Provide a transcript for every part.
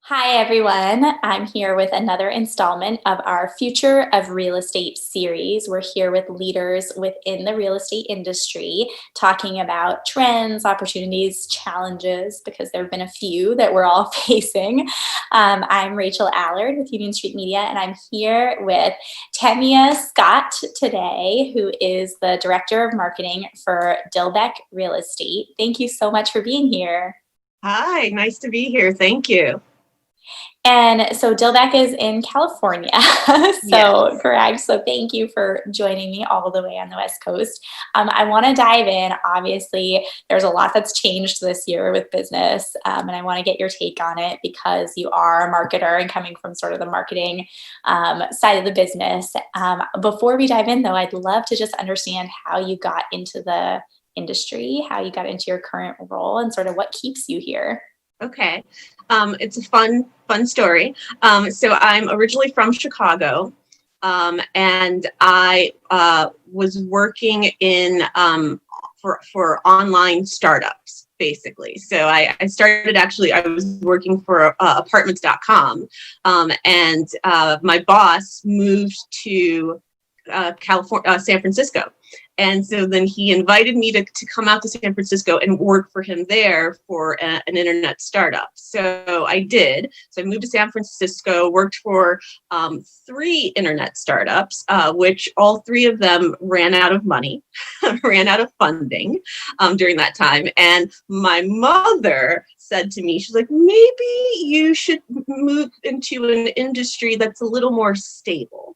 Hi, everyone. I'm here with another installment of our Future of Real Estate series. We're here with leaders within the real estate industry talking about trends, opportunities, challenges, because there have been a few that we're all facing. I'm Rachel Allard with Union Street Media, and I'm here with Tamia Scott today, who is the Director of Marketing for Dilbeck Real Estate. Thank you so much for being here. Hi, nice to be here. Thank you. And so Dilbeck is in California. So Yes. correct. So thank you for joining me all the way on the West Coast. I want to dive in. Obviously, there's a lot that's changed this year with business, and I want to get your take on it because you are a marketer and coming from sort of the marketing side of the business. Before we dive in, though, I'd love to just understand how you got into the industry, how you got into your current role, and sort of what keeps you here. Okay. It's a fun story. So I'm originally from Chicago, and I was working in for online startups, basically. So I started I was working for apartments.com, and my boss moved to California, San Francisco. And so then he invited me to come out to San Francisco and work for him there for an internet startup. So I did. So I moved to San Francisco, worked for three internet startups, which all three of them ran out of money, ran out of funding during that time. And my mother said to me, she's like, maybe you should move into an industry that's a little more stable.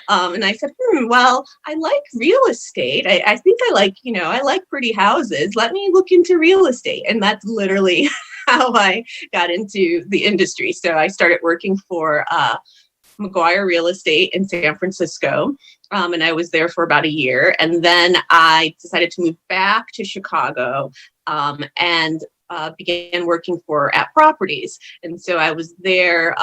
And I said, well, I like real estate. I think I like pretty houses. Let me look into real estate. And that's literally how I got into the industry. So I started working for McGuire Real Estate in San Francisco. And I was there for about a year. And then I decided to move back to Chicago and began working for At Properties. And so I was there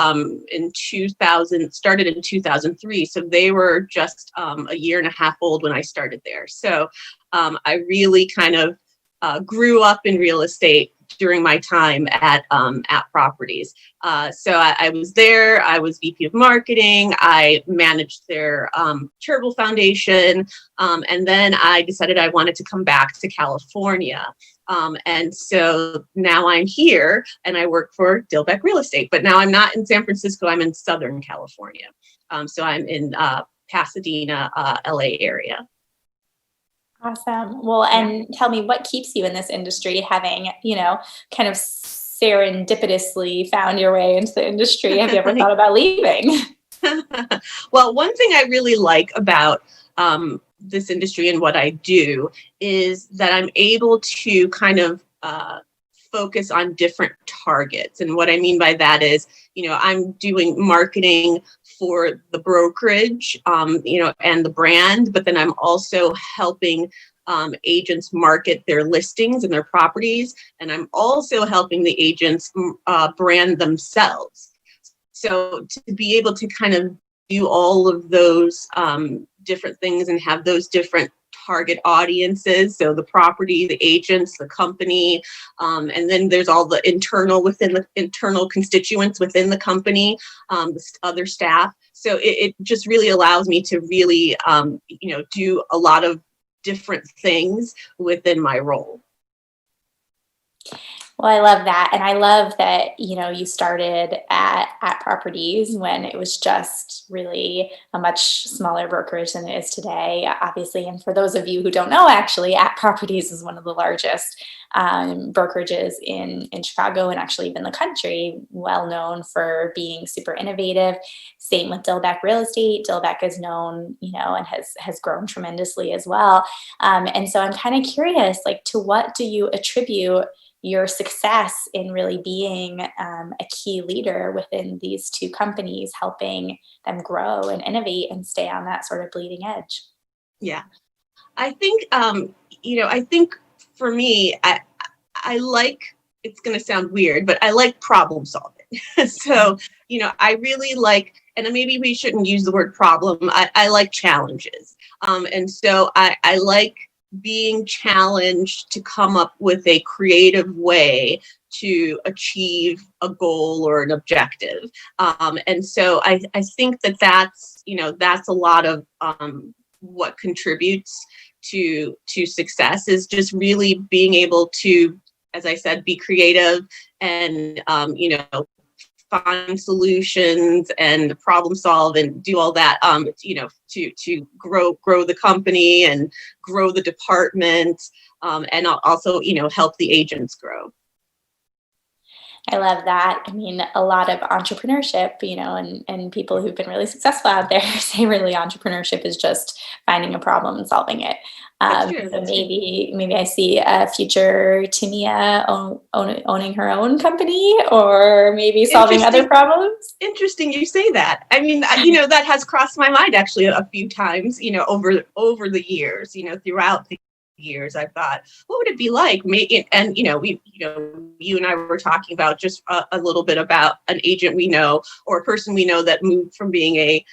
in 2000, started in 2003. So they were just a year and a half old when I started there. So I really kind of grew up in real estate during my time at Properties. So I was there. I was VP of Marketing. I managed their charitable foundation. And then I decided I wanted to come back to California. And so now I'm here and I work for Dilbeck Real Estate. But now I'm not in San Francisco. I'm in Southern California. So I'm in Pasadena, LA area. Awesome. Well, Yeah. and tell me what keeps you in this industry, having, kind of serendipitously found your way into the industry. Have you ever thought about leaving? Well, one thing I really like about this industry and what I do is that I'm able to kind of focus on different targets. And what I mean by that is, I'm doing marketing for the brokerage, and the brand, but then I'm also helping agents market their listings and their properties. And I'm also helping the agents brand themselves. So to be able to kind of do all of those different things and have those different target audiences, so the property, the agents, the company, and then there's all the internal constituents within the company, the other staff. So it just really allows me to really, do a lot of different things within my role. Well, I love that. And I love that, you started at Properties when it was just really a much smaller brokerage than it is today, obviously. And for those of you who don't know, actually, At Properties is one of the largest brokerages in Chicago and actually even the country, well known for being super innovative. Same with Dilbeck Real Estate. Dilbeck is known, and has grown tremendously as well. And so I'm kind of curious, like, to what do you attribute your success in really being a key leader within these two companies, helping them grow and innovate and stay on that sort of bleeding edge? Yeah, I think, I think for me, I like, it's going to sound weird, but I like problem solving. So, I really like, and maybe we shouldn't use the word problem. I like challenges. And so I like being challenged to come up with a creative way to achieve a goal or an objective. And so I think that that's a lot of what contributes to success, is just really being able to, as I said, be creative and find solutions and problem solve and do all that, to grow the company and grow the department, and also, help the agents grow. I love that. I mean, a lot of entrepreneurship, and people who've been really successful out there say really entrepreneurship is just finding a problem and solving it. That's true. So maybe I see a future Tamia owning her own company, or maybe solving other problems. Interesting you say that. I mean, that has crossed my mind actually a few times, over the years, throughout the years. I thought, what would it be like? And you and I were talking about just a little bit about an agent we know, or a person we know that moved from being a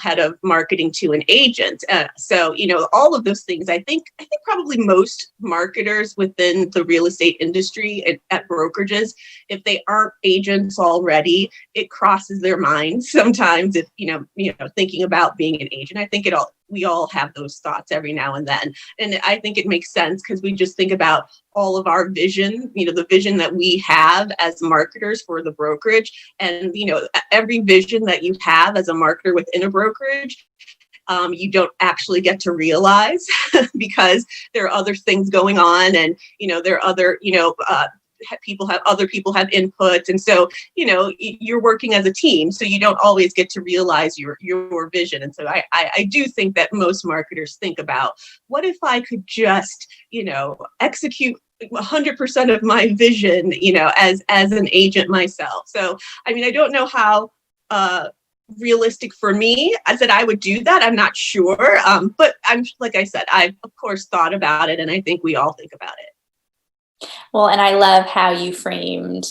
head of marketing to an agent. So all of those things. I think probably most marketers within the real estate industry at brokerages, if they aren't agents already, it crosses their minds sometimes. If thinking about being an agent, I think we all have those thoughts every now and then. And I think it makes sense because we just think about all of our vision, the vision that we have as marketers for the brokerage. And, every vision that you have as a marketer within a brokerage, you don't actually get to realize because there are other things going on, and, there are other, other people have input. And so, you're working as a team, so you don't always get to realize your vision. And so I do think that most marketers think about, what if I could just, execute 100% of my vision, as an agent myself. So, I mean, I don't know how realistic for me that I would do that. I'm not sure. But like I said, I've of course thought about it, and I think we all think about it. Well, and I love how you framed,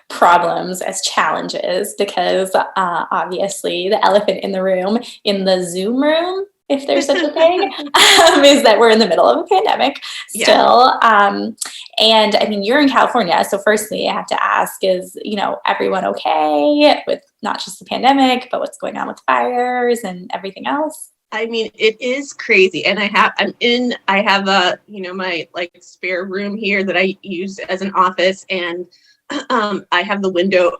problems as challenges, because obviously the elephant in the room, in the Zoom room, if there's such a thing, is that we're in the middle of a pandemic still. Yeah. And I mean, you're in California. So firstly, I have to ask, is, everyone okay with not just the pandemic, but what's going on with fires and everything else? I mean, it is crazy. And I have a, my spare room here that I use as an office. And I have the window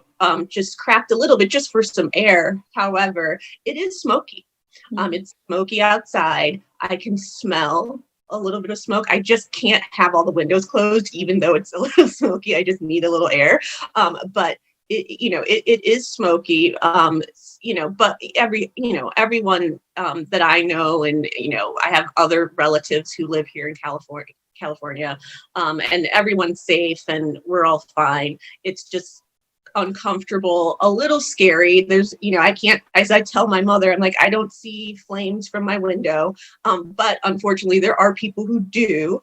just cracked a little bit just for some air. However, it is smoky. It's smoky outside. I can smell a little bit of smoke. I just can't have all the windows closed, even though it's a little smoky. I just need a little air. But it is smoky. But everyone that I know, and I have other relatives who live here in California, and everyone's safe, and we're all fine. It's just uncomfortable, a little scary. There's, I can't, as I tell my mother, I'm like, I don't see flames from my window. But unfortunately, there are people who do.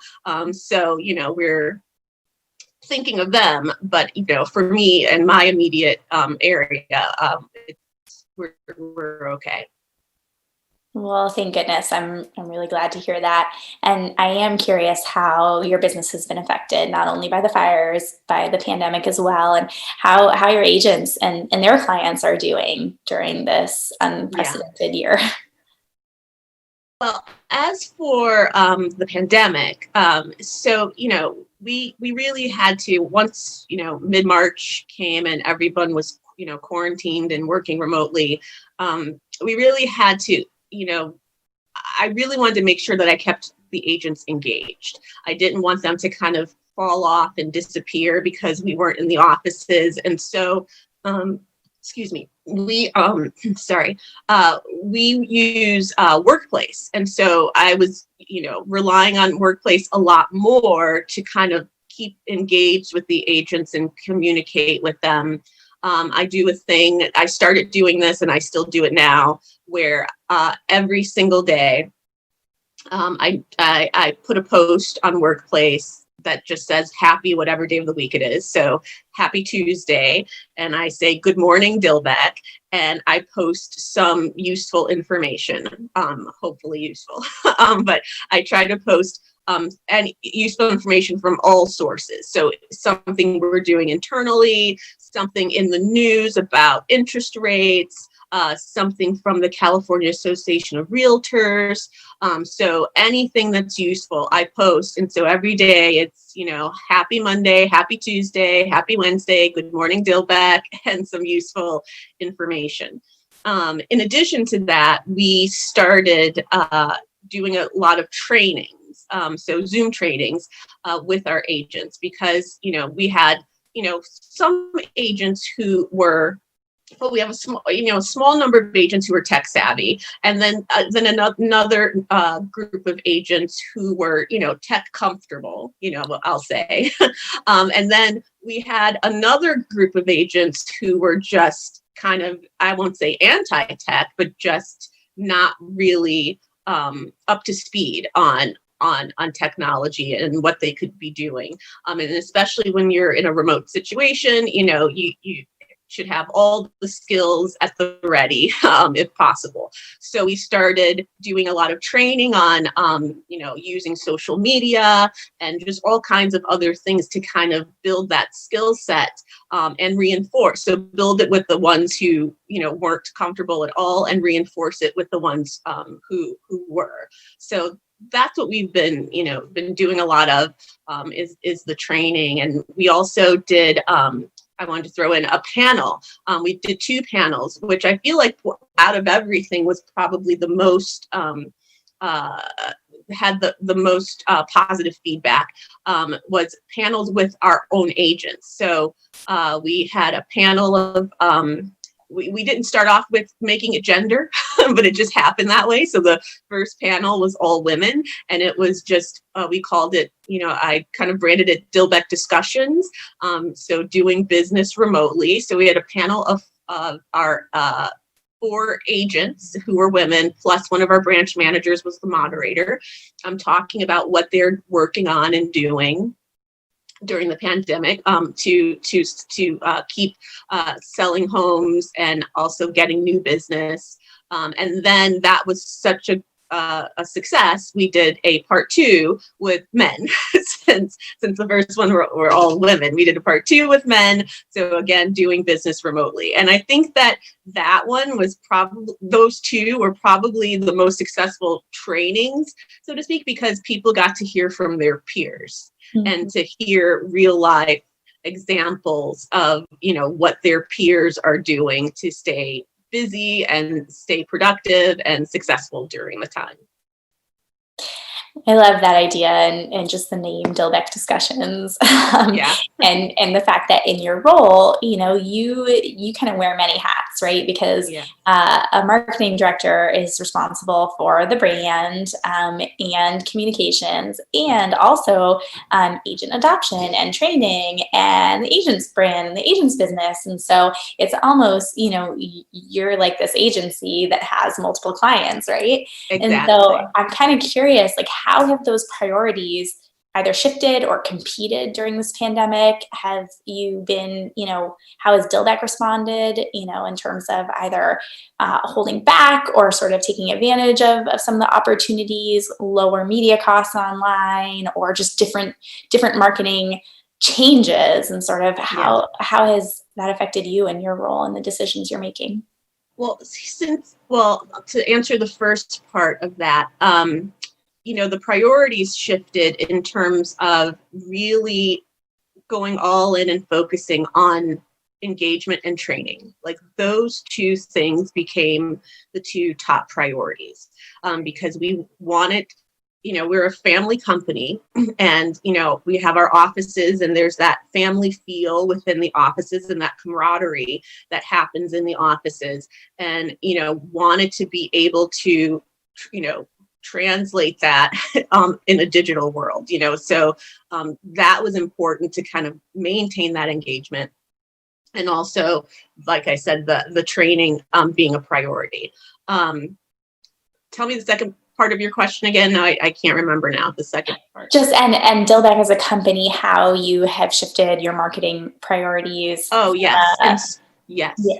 So, we're thinking of them. But, for me and my immediate area, we're okay. Well, thank goodness. I'm really glad to hear that. And I am curious how your business has been affected, not only by the fires, by the pandemic as well, and how your agents and their clients are doing during this unprecedented year. Well, as for the pandemic, so, we really had to, once, mid-March came and everyone was, quarantined and working remotely, we really had to, I really wanted to make sure that I kept the agents engaged. I didn't want them to kind of fall off and disappear because we weren't in the offices. And so, we use Workplace. And so I was, relying on Workplace a lot more to kind of keep engaged with the agents and communicate with them. I do a thing, I started doing this and I still do it now, where every single day I put a post on Workplace that just says happy whatever day of the week it is. So happy Tuesday. And I say, good morning, Dilbeck. And I post some useful information, hopefully useful. But I try to post and useful information from all sources. So something we're doing internally, something in the news about interest rates, something from the California Association of Realtors. So anything that's useful, I post. And so every day it's, happy Monday, happy Tuesday, happy Wednesday, good morning, Dilbeck, and some useful information. In addition to that, we started doing a lot of trainings, so Zoom trainings with our agents, because, we had, some agents who were, well, we have a small number of agents who were tech savvy, and then another group of agents who were, tech comfortable, I'll say. And then we had another group of agents who were just kind of, I won't say anti-tech, but just not really up to speed on technology and what they could be doing. And especially when you're in a remote situation, you should have all the skills at the ready, if possible. So we started doing a lot of training on, using social media and just all kinds of other things to kind of build that skill set and reinforce. So build it with the ones who, weren't comfortable at all, and reinforce it with the ones who were. So that's what we've been doing a lot of, is the training. And we also did, I wanted to throw in a panel. We did 2 panels, which I feel like out of everything was probably the most, had the most positive feedback, was panels with our own agents. So we had a panel of, we didn't start off with making it gender, but it just happened that way. So the first panel was all women, and it was just, we called it, I kind of branded it Dilbeck Discussions. So doing business remotely. So we had a panel of our 4 agents who were women, plus one of our branch managers was the moderator. I'm talking about what they're working on and doing during the pandemic, to keep selling homes and also getting new business. And then that was such a success. We did a part 2 with men. since the first one were all women, we did a part 2 with men. So again, doing business remotely. And I think that one was probably, those 2 were probably the most successful trainings, so to speak, because people got to hear from their peers. Mm-hmm. And to hear real life examples of, what their peers are doing to stay busy and stay productive and successful during the time. I love that idea, and just the name Dilbeck Discussions. Yeah. And the fact that in your role, you kind of wear many hats, right? Because a marketing director is responsible for the brand and communications, and also agent adoption and training and the agent's brand and the agent's business. And so it's almost, you're like this agency that has multiple clients, right? Exactly. And so I'm kind of curious, like, how have those priorities either shifted or competed during this pandemic? Have you been, how has Dilbeck responded, in terms of either holding back or sort of taking advantage of some of the opportunities, lower media costs online, or just different marketing changes, and sort of how has that affected you and your role and the decisions you're making? Well, to answer the first part of that, the priorities shifted in terms of really going all in and focusing on engagement and training. Like those 2 things became the 2 top priorities, because we wanted, we're a family company, and, we have our offices, and there's that family feel within the offices and that camaraderie that happens in the offices, and, wanted to be able to, translate that in a digital world, so that was important to kind of maintain that engagement. And also, like I said, the training being a priority. Tell me the second part of your question again. No, I can't remember now the second part. Just and Dilbeck as a company, how you have shifted your marketing priorities. Oh, yes. Yes. Yeah.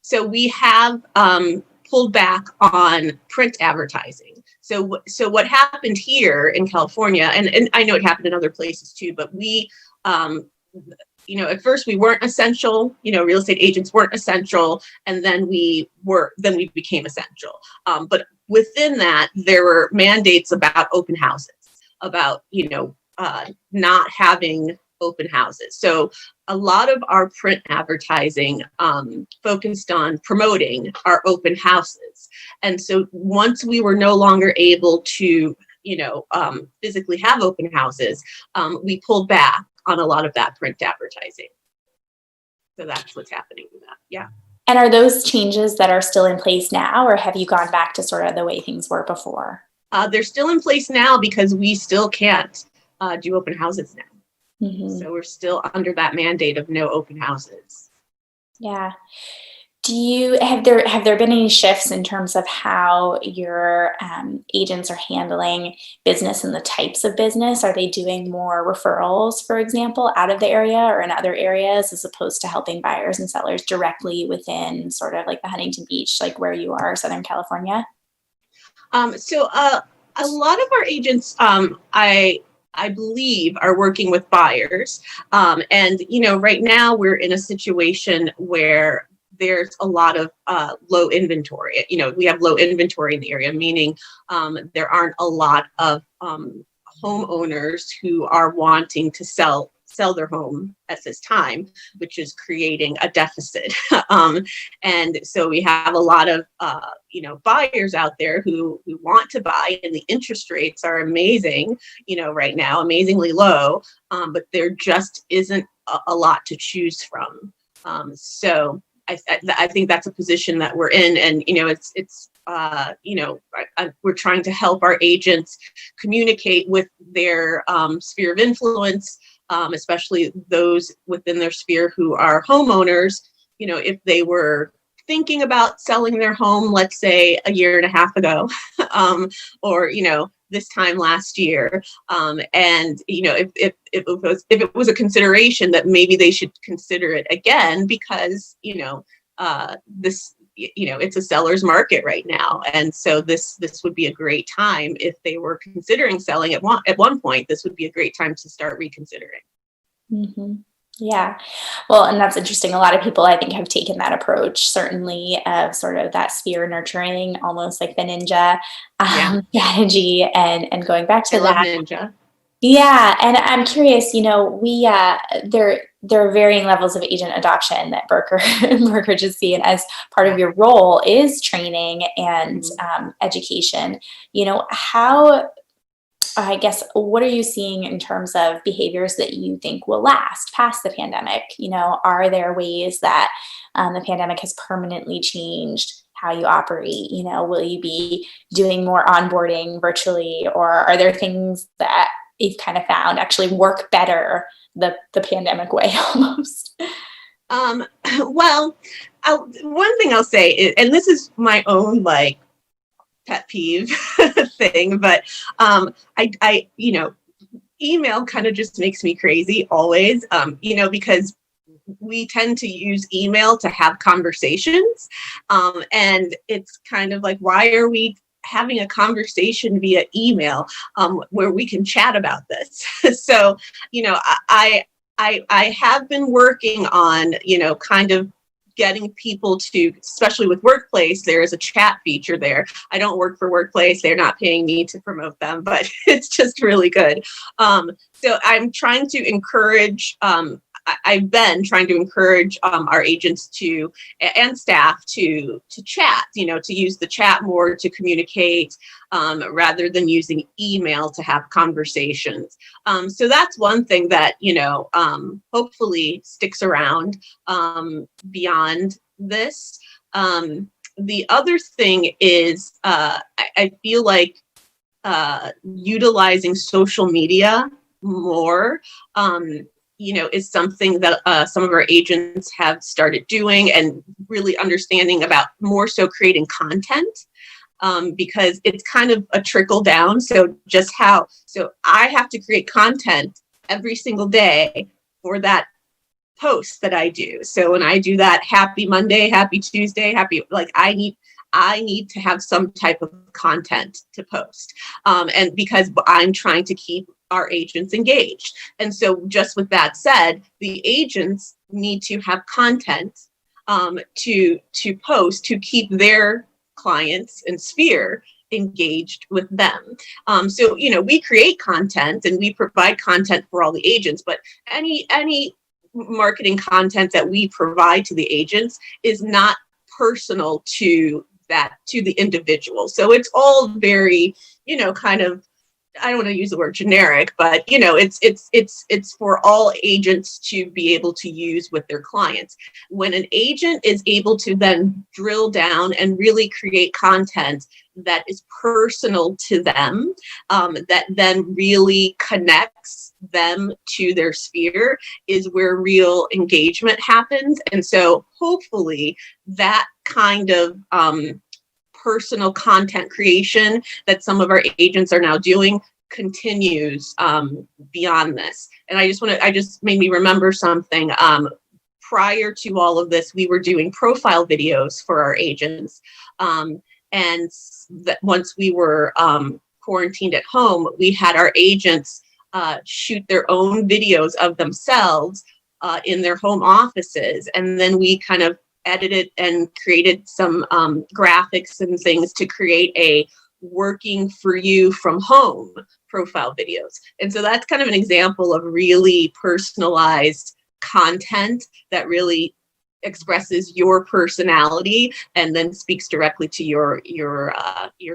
So we have pulled back on print advertising. So what happened here in California, and I know it happened in other places too, but we, at first we weren't essential, real estate agents weren't essential, and then we became essential. But within that, there were mandates about open houses, about, not having open houses. So a lot of our print advertising focused on promoting our open houses. And so once we were no longer able to, physically have open houses, we pulled back on a lot of that print advertising. So that's what's happening with that. Yeah. And are those changes that are still in place now, or have you gone back to sort of the way things were before? They're still in place now because we still can't do open houses now. Mm-hmm. So we're still under that mandate of no open houses. Yeah. Have there been any shifts in terms of how your agents are handling business and the types of business? Are they doing more referrals, for example, out of the area or in other areas, as opposed to helping buyers and sellers directly within sort of like the Huntington Beach, like where you are, Southern California? So a lot of our agents, I believe, are working with buyers. And, right now we're in a situation where there's a lot of low inventory. We have low inventory in the area, meaning there aren't a lot of homeowners who are wanting to sell their home at this time, which is creating a deficit. And so we have a lot of buyers out there who want to buy, and the interest rates are amazing, right now, amazingly low, but there just isn't a lot to choose from. So I think that's a position that we're in, and we're trying to help our agents communicate with their sphere of influence, especially those within their sphere who are homeowners. If they were thinking about selling their home, let's say a year and a half ago, or this time last year, and if it was a consideration, that maybe they should consider it again, because this it's a seller's market right now, and so this would be a great time. If they were considering selling at one point, this would be a great time to start reconsidering. Mm-hmm. Yeah. Well, and that's interesting. A lot of people, I think, have taken that approach, certainly, of sort of that sphere nurturing, almost like the ninja strategy, and going back to I love that. Ninja. Yeah. And I'm curious, there are varying levels of agent adoption that brokerages see. And as part of your role is training and education, how, I guess, what are you seeing in terms of behaviors that you think will last past the pandemic? Are there ways that the pandemic has permanently changed how you operate? Will you be doing more onboarding virtually, or are there things that you've kind of found actually work better the pandemic way almost? Well, one thing I'll say is, and this is my own pet peeve thing, but I email kind of just makes me crazy always, because we tend to use email to have conversations, and it's kind of like, why are we having a conversation via email where we can chat about this? So I have been working on kind of getting people to, especially with Workplace, there is a chat feature there. I don't work for Workplace. They're not paying me to promote them, but it's just really good. So I'm trying to encourage, I've been trying to encourage our agents and staff to chat, to use the chat more to communicate, rather than using email to have conversations. So that's one thing that, hopefully sticks around beyond this. The other thing is, I feel like utilizing social media more, is something that some of our agents have started doing, and really understanding about more so creating content, because it's kind of a trickle down. So I have to create content every single day for that post that I do. So when I do that, happy Monday, happy Tuesday, I need to have some type of content to post. And because I'm trying to keep our agents engaged. And so just with that said, the agents need to have content to post to keep their clients and sphere engaged with them. So, we create content and we provide content for all the agents, but any marketing content that we provide to the agents is not personal to the individual. So it's all very, kind of, I don't want to use the word generic, but it's for all agents to be able to use with their clients. When an agent is able to then drill down and really create content that is personal to them, that then really connects them to their sphere, is where real engagement happens. And so hopefully that kind of personal content creation that some of our agents are now doing continues beyond this. And I just made me remember something. Prior to all of this, we were doing profile videos for our agents. And that once we were quarantined at home, we had our agents shoot their own videos of themselves in their home offices. And then we kind of edited and created some graphics and things to create a working for you from home profile videos. And so that's kind of an example of really personalized content that really expresses your personality and then speaks directly to your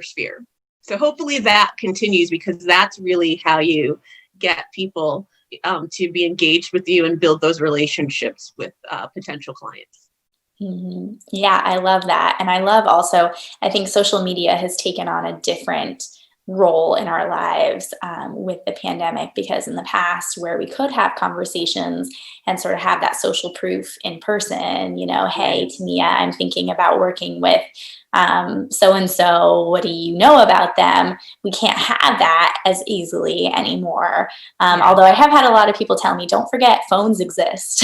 sphere. So hopefully that continues, because that's really how you get people to be engaged with you and build those relationships with potential clients. Mm-hmm. Yeah, I love that. And I love also, I think social media has taken on a different role in our lives with the pandemic, because in the past, where we could have conversations and sort of have that social proof in person, hey, Tamia, I'm thinking about working with so-and-so, what do you know about them? We can't have that as easily anymore. Although I have had a lot of people tell me, don't forget, phones exist.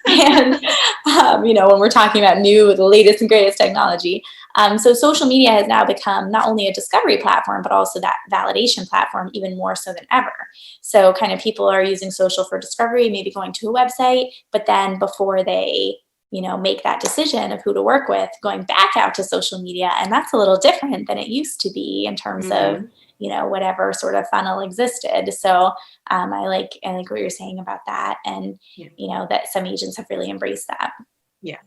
And, when we're talking about the latest and greatest technology. So social media has now become not only a discovery platform, but also that validation platform, even more so than ever. So kind of people are using social for discovery, maybe going to a website, but then before they make that decision of who to work with, going back out to social media. And that's a little different than it used to be in terms of, whatever sort of funnel existed. So I like what you're saying about that. And, that some agents have really embraced that. Yeah.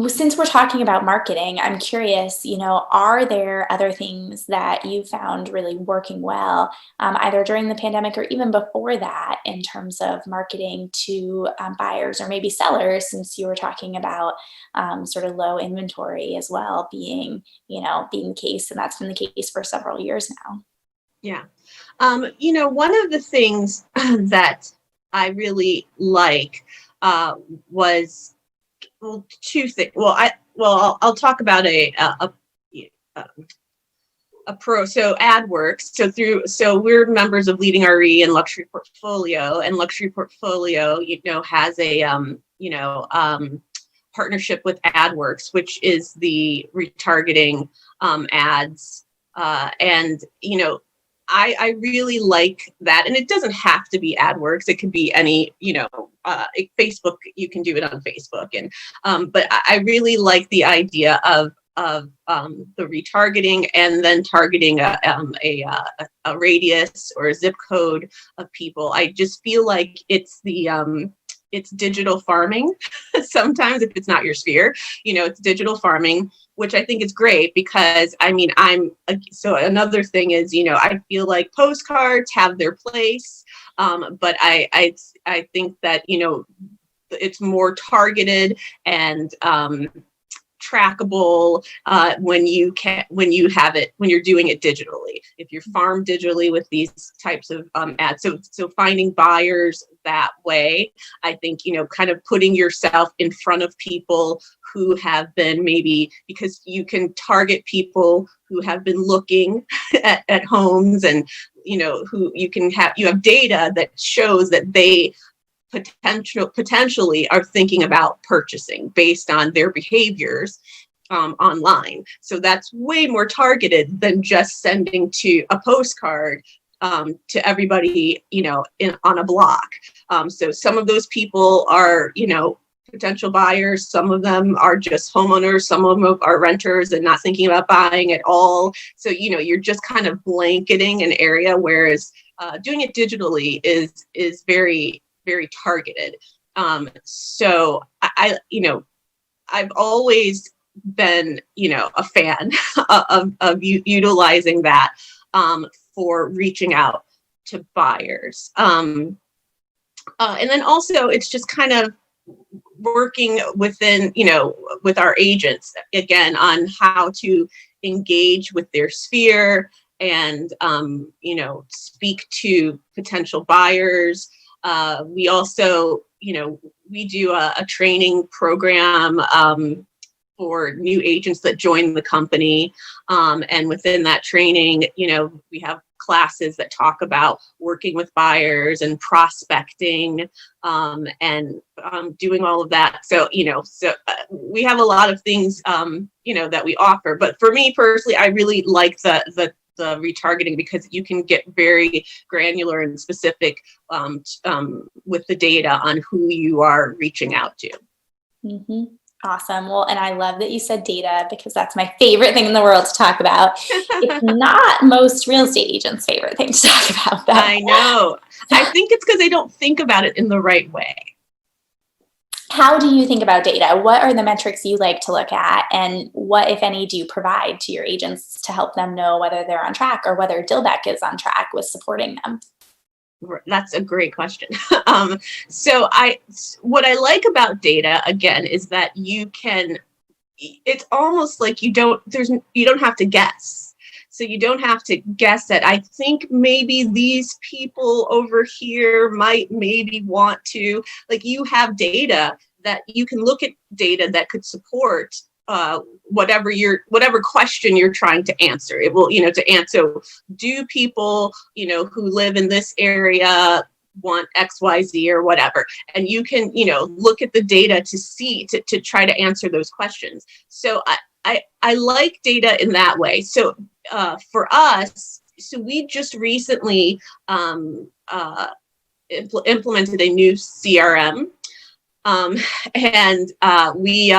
Since we're talking about marketing, I'm curious, are there other things that you found really working well, either during the pandemic or even before that, in terms of marketing to buyers or maybe sellers, since you were talking about sort of low inventory as well being the case, and that's been the case for several years now? Yeah. One of the things that I really like was, two things. I'll talk about a pro. So AdWorks. So we're members of Leading RE and Luxury Portfolio, and Luxury Portfolio, has a partnership with AdWorks, which is the retargeting ads, and I really like that. And it doesn't have to be AdWorks. It could be any, Facebook, you can do it on Facebook. And, but I really like the idea of the retargeting and then targeting a radius or a zip code of people. I just feel like it's it's digital farming. Sometimes if it's not your sphere, it's digital farming, which I think is great, because so another thing is, I feel like postcards have their place. But I think that, it's more targeted and trackable when you're doing it digitally. If you're farmed digitally with these types of ads, so finding buyers that way, I think kind of putting yourself in front of people who have been, maybe because you can target people who have been looking at homes, and who you have data that shows that they potentially are thinking about purchasing based on their behaviors. online. So that's way more targeted than just sending to a postcard to everybody, on a block. So some of those people are, potential buyers. Some of them are just homeowners. Some of them are renters and not thinking about buying at all. So, you're just kind of blanketing an area, whereas doing it digitally is very, very targeted. So I've always been, a fan of utilizing that for reaching out to buyers. And then also it's just kind of working within, with our agents, again, on how to engage with their sphere and, speak to potential buyers. We also, we do a training program for new agents that join the company. And within that training, we have classes that talk about working with buyers and prospecting and doing all of that. So, we have a lot of things, that we offer. But for me personally, I really like the retargeting, because you can get very granular and specific with the data on who you are reaching out to. Mm-hmm. Awesome. Well, and I love that you said data, because that's my favorite thing in the world to talk about. It's not most real estate agents' favorite thing to talk about, though. I know. I think it's because they don't think about it in the right way. How do you think about data? What are the metrics you like to look at? And what, if any, do you provide to your agents to help them know whether they're on track or whether Dilbeck is on track with supporting them? That's a great question. So what I like about data, again, is that it's almost like you don't have to guess. So you don't have to guess that I think maybe these people over here might maybe want to, like, you have data that you can look at, data that could support whatever question you're trying to answer. It will, to answer, do people, who live in this area want XYZ or whatever? And you can, look at the data to see, to try to answer those questions. So I like data in that way. So for us, so we just recently implemented a new CRM. And we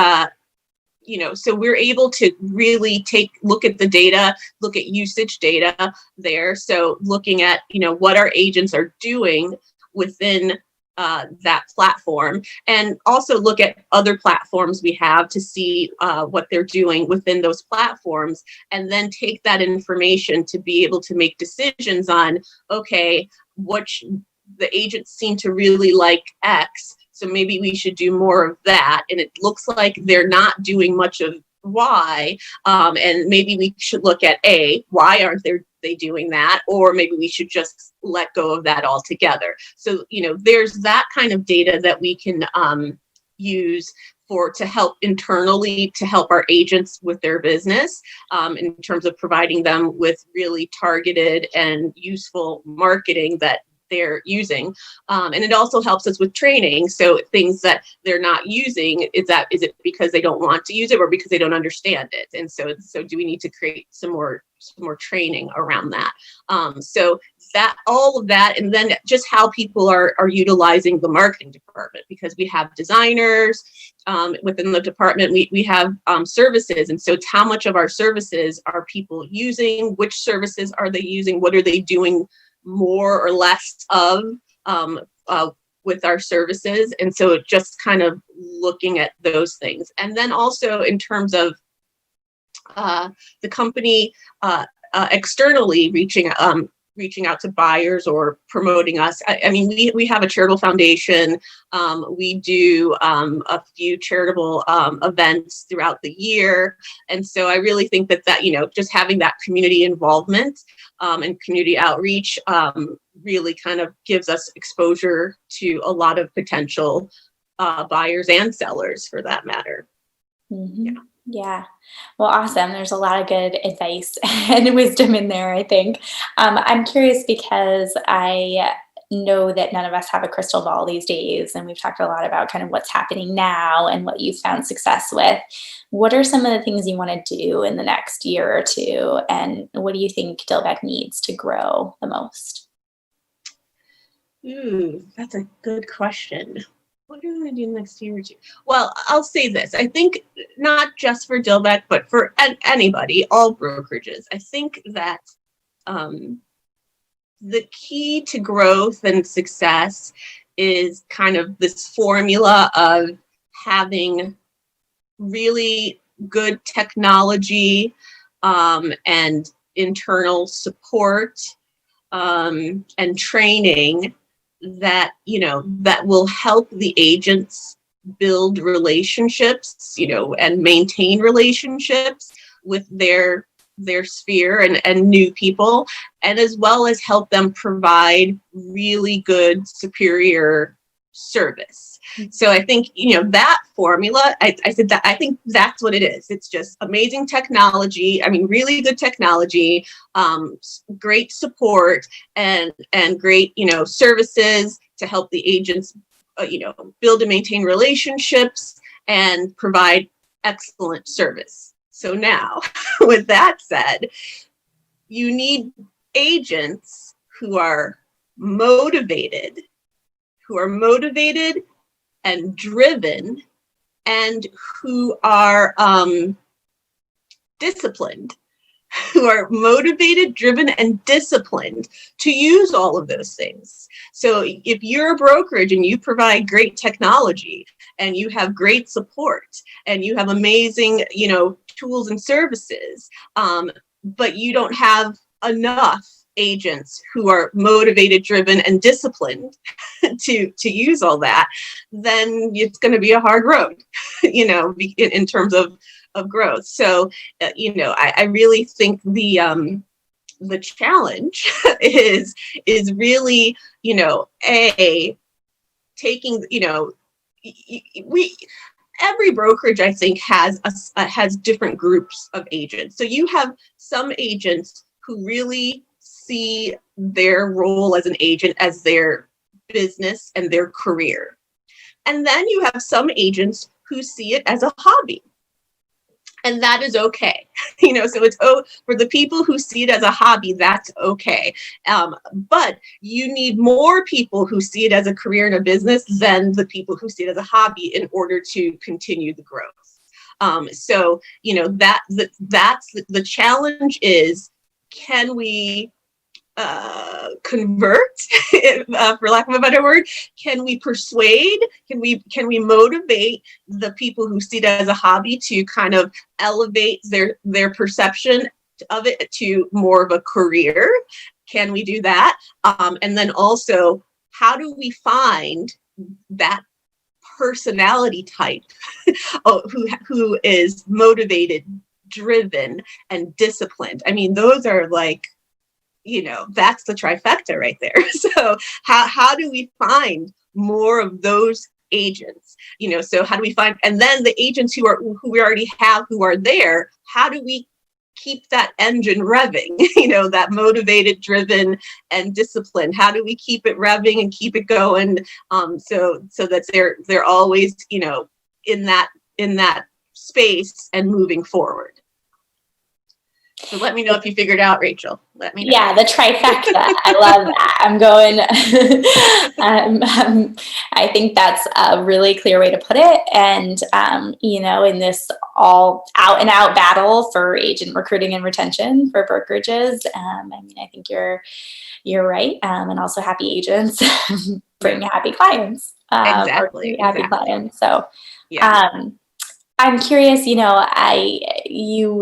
so we're able to really look at the data, look at usage data there. So looking at, what our agents are doing within that platform, and also look at other platforms we have to see what they're doing within those platforms, and then take that information to be able to make decisions on, okay, the agents seem to really like X, so maybe we should do more of that. And it looks like they're not doing much of Y, and maybe we should look at A. Why aren't they doing that? Or maybe we should just let go of that altogether. So, there's that kind of data that we can use to help internally, to help our agents with their business, in terms of providing them with really targeted and useful marketing that they're using. And it also helps us with training. So things that they're not using, is it because they don't want to use it or because they don't understand it? And so do we need to create some more training around that? So that, all of that, and then just how people are utilizing the marketing department, because we have designers within the department, we have services. And so it's how much of our services are people using, which services are they using, what are they doing more or less of with our services. And so just kind of looking at those things. And then also in terms of the company externally reaching out to buyers or promoting us. I mean, we have a charitable foundation. We do a few charitable events throughout the year. And so I really think that, just having that community involvement and community outreach really kind of gives us exposure to a lot of potential buyers and sellers, for that matter. Mm-hmm. Yeah. Yeah. Well, awesome. There's a lot of good advice and wisdom in there, I think. I'm curious because I know that none of us have a crystal ball these days. And we've talked a lot about kind of what's happening now and what you've found success with. What are some of the things you want to do in the next year or two? And what do you think Dilbeck needs to grow the most? Ooh, that's a good question. What do we want to do next year or two? Well, I'll say this. I think not just for Dilbeck, but for anybody, all brokerages, I think that the key to growth and success is kind of this formula of having really good technology and internal support and training that, that will help the agents build relationships, and maintain relationships with their sphere and new people, and as well as help them provide really good, superior service. So I think, that formula, I said that I think that's what it is. It's just amazing technology. I mean, really good technology, great support, and great, services to help the agents, build and maintain relationships and provide excellent service. So now, with that said, you need agents who are motivated and driven, and who are disciplined, who are motivated, driven, and disciplined to use all of those things. So if you're a brokerage and you provide great technology and you have great support and you have amazing, tools and services, but you don't have enough agents who are motivated, driven, and disciplined to use all that, then it's going to be a hard road, in terms of growth. So, I really think the challenge is really, taking, every brokerage, I think, has different groups of agents. So you have some agents who really see their role as an agent as their business and their career. And then you have some agents who see it as a hobby. And that is okay. So it's, for the people who see it as a hobby, that's okay. But you need more people who see it as a career and a business than the people who see it as a hobby in order to continue the growth. So, that's the challenge is, can we convert, for lack of a better word? Can we persuade? Can we motivate the people who see it as a hobby to kind of elevate their perception of it to more of a career? Can we do that? And then also, how do we find that personality type who is motivated, driven, and disciplined? I mean, those are like, that's the trifecta right there. So how do we find more of those agents? So how do we find, and then the agents who we already have, who are there, how do we keep that engine revving? That motivated, driven, and disciplined. How do we keep it revving and keep it going? So that they're always, in that space and moving forward. So let me know if you figured out, Rachel. Let me know. Yeah, the trifecta. I love that. I'm going, I think that's a really clear way to put it. And, in this all out and out battle for agent recruiting and retention for brokerages, I think you're right. And also happy agents bring happy clients. Exactly. Happy clients. So, yeah. I'm curious, you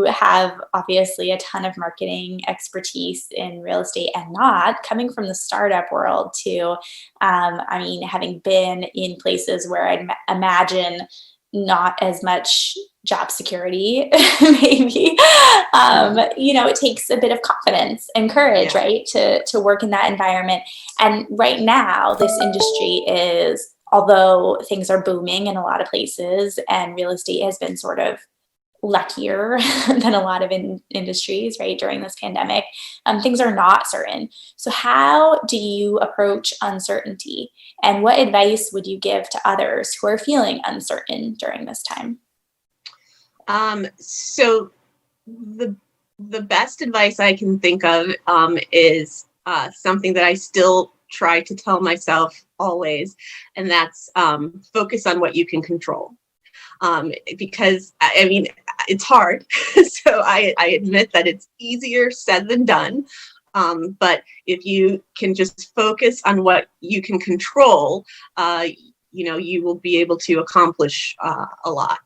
have obviously a ton of marketing expertise in real estate and not coming from the startup world too. Having been in places where I'd imagine not as much job security, maybe, it takes a bit of confidence and courage, Yeah. right? To work in that environment. And right now this industry is, although things are booming in a lot of places and real estate has been sort of luckier than a lot of industries, right? During this pandemic, things are not certain. So how do you approach uncertainty? And what advice would you give to others who are feeling uncertain during this time? So the best advice I can think of is something that I still try to tell myself always, and that's focus on what you can control. Because I mean, it's hard. So I admit that it's easier said than done. But if you can just focus on what you can control, you will be able to accomplish a lot.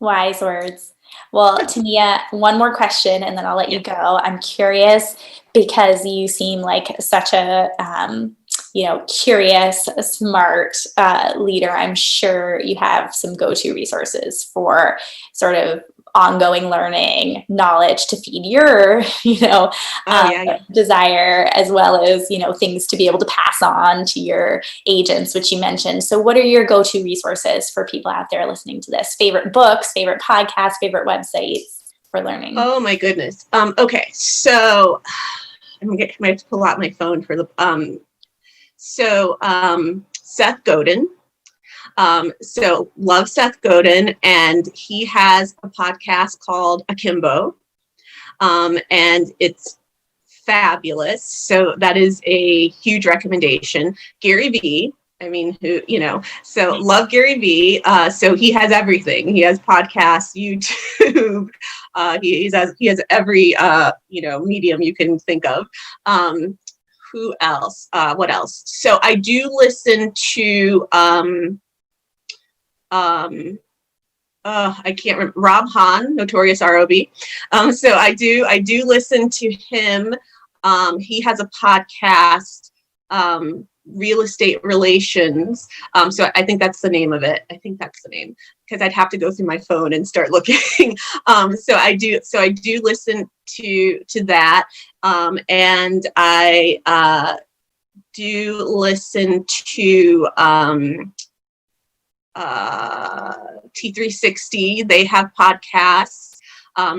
Wise words. Well, Tamia, one more question and then I'll let you go. I'm curious because you seem like such a, curious, smart leader. I'm sure you have some go-to resources for sort of ongoing learning, knowledge to feed your, desire, as well as, things to be able to pass on to your agents, which you mentioned. So what are your go-to resources for people out there listening to this? Favorite books, favorite podcasts, favorite websites for learning? Oh my goodness. Okay. So I have to pull out my phone for the, Seth Godin. So love Seth Godin, and he has a podcast called Akimbo, and it's fabulous. So that is a huge recommendation. Gary Vee, so love Gary Vee. So he has everything. He has podcasts, YouTube. He has every medium you can think of. Who else? What else? So I do listen to I can't remember, Rob Hahn, Notorious R.O.B. So I do listen to him. He has a podcast, Real Estate Relations. So I think that's the name of it. I think that's the name, because I'd have to go through my phone and start looking. So I do listen to that. And I do listen to T360. They have podcasts.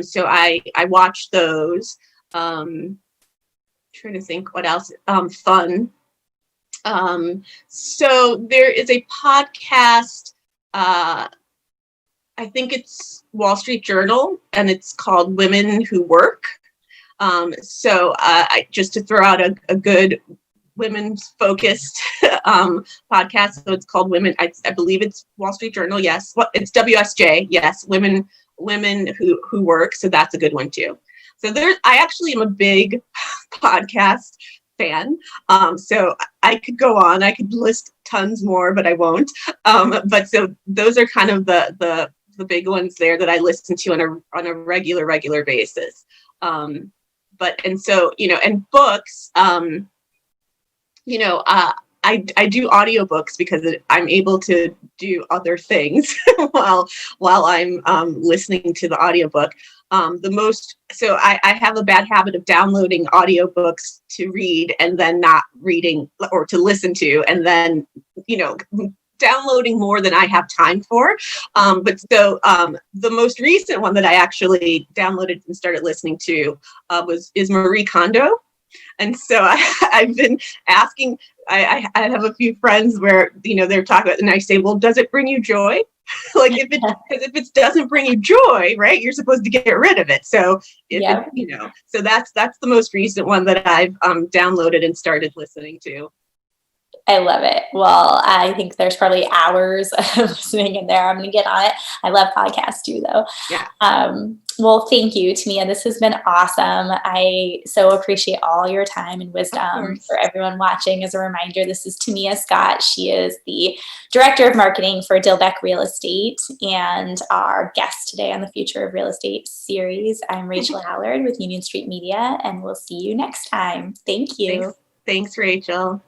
So I watch those. Trying to think what else. Fun. So there is a podcast, I think it's Wall Street Journal, and it's called Women Who Work. So just to throw out a good women's focused podcast. So it's called Women. I believe it's Wall Street Journal. Yes. Well, it's WSJ. Yes. Women who work. So that's a good one too. So I actually am a big podcast fan. So I could go on, I could list tons more, but I won't. But so those are kind of the big ones there that I listen to on a regular basis. And so, and books, I do audiobooks because I'm able to do other things while I'm listening to the audiobook. So I have a bad habit of downloading audiobooks to read and then not reading, or to listen to, and then, downloading more than I have time for. But so the most recent one that I actually downloaded and started listening to is Marie Kondo. And so I've been asking, I have a few friends where, they're talking about, and I say, well, does it bring you joy? Like if it doesn't bring you joy, right, you're supposed to get rid of it. So, so that's the most recent one that I've downloaded and started listening to. I love it. Well, I think there's probably hours of listening in there. I'm going to get on it. I love podcasts too, though. Yeah. Well, thank you, Tamia. This has been awesome. I so appreciate all your time and wisdom. For everyone watching, as a reminder, this is Tamia Scott. She is the Director of Marketing for Dilbeck Real Estate and our guest today on the Future of Real Estate series. I'm Rachel Allard with Union Street Media, and we'll see you next time. Thank you. Thanks, Rachel.